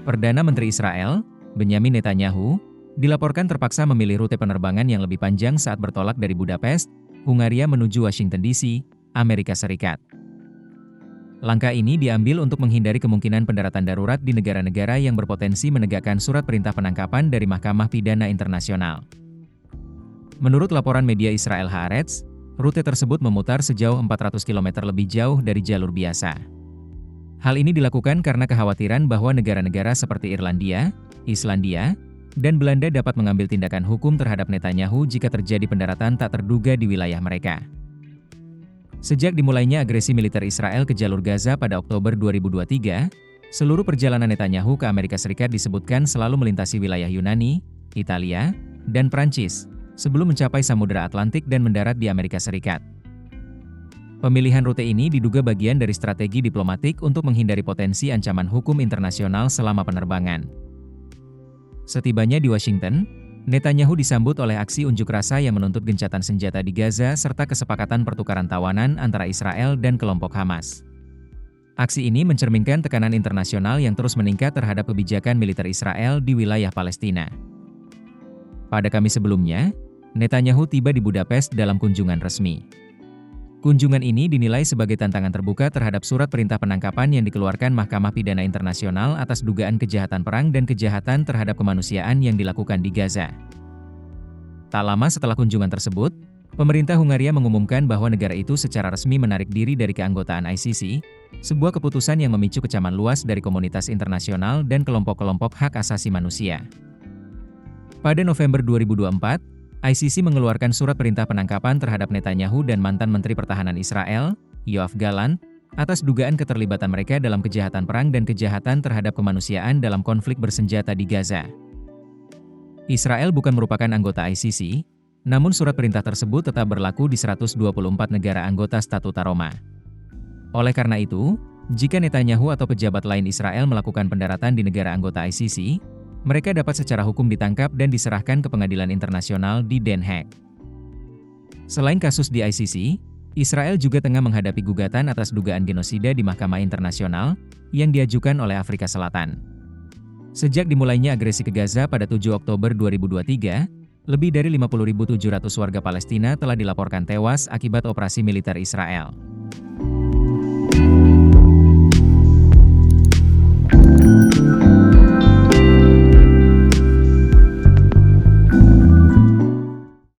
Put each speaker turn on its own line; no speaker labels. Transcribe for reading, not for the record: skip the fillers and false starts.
Perdana Menteri Israel, Benyamin Netanyahu, dilaporkan terpaksa memilih rute penerbangan yang lebih panjang saat bertolak dari Budapest, Hungaria menuju Washington DC, Amerika Serikat. Langkah ini diambil untuk menghindari kemungkinan pendaratan darurat di negara-negara yang berpotensi menegakkan surat perintah penangkapan dari Mahkamah Pidana Internasional. Menurut laporan media Israel Haaretz, rute tersebut memutar sejauh 400 km lebih jauh dari jalur biasa. Hal ini dilakukan karena kekhawatiran bahwa negara-negara seperti Irlandia, Islandia, dan Belanda dapat mengambil tindakan hukum terhadap Netanyahu jika terjadi pendaratan tak terduga di wilayah mereka. Sejak dimulainya agresi militer Israel ke jalur Gaza pada Oktober 2023, seluruh perjalanan Netanyahu ke Amerika Serikat disebutkan selalu melintasi wilayah Yunani, Italia, dan Prancis, sebelum mencapai Samudra Atlantik dan mendarat di Amerika Serikat. Pemilihan rute ini diduga bagian dari strategi diplomatik untuk menghindari potensi ancaman hukum internasional selama penerbangan. Setibanya di Washington, Netanyahu disambut oleh aksi unjuk rasa yang menuntut gencatan senjata di Gaza serta kesepakatan pertukaran tawanan antara Israel dan kelompok Hamas. Aksi ini mencerminkan tekanan internasional yang terus meningkat terhadap kebijakan militer Israel di wilayah Palestina. Pada Kamis sebelumnya, Netanyahu tiba di Budapest dalam kunjungan resmi. Kunjungan ini dinilai sebagai tantangan terbuka terhadap surat perintah penangkapan yang dikeluarkan Mahkamah Pidana Internasional atas dugaan kejahatan perang dan kejahatan terhadap kemanusiaan yang dilakukan di Gaza. Tak lama setelah kunjungan tersebut, pemerintah Hungaria mengumumkan bahwa negara itu secara resmi menarik diri dari keanggotaan ICC, sebuah keputusan yang memicu kecaman luas dari komunitas internasional dan kelompok-kelompok hak asasi manusia. Pada November 2024, ICC mengeluarkan surat perintah penangkapan terhadap Netanyahu dan mantan Menteri Pertahanan Israel, Yoav Gallant, atas dugaan keterlibatan mereka dalam kejahatan perang dan kejahatan terhadap kemanusiaan dalam konflik bersenjata di Gaza. Israel bukan merupakan anggota ICC, namun surat perintah tersebut tetap berlaku di 124 negara anggota Statuta Roma. Oleh karena itu, jika Netanyahu atau pejabat lain Israel melakukan pendaratan di negara anggota ICC, mereka dapat secara hukum ditangkap dan diserahkan ke pengadilan internasional di Den Haag. Selain kasus di ICC, Israel juga tengah menghadapi gugatan atas dugaan genosida di Mahkamah Internasional yang diajukan oleh Afrika Selatan. Sejak dimulainya agresi ke Gaza pada 7 Oktober 2023, lebih dari 50.700 warga Palestina telah dilaporkan tewas akibat operasi militer Israel.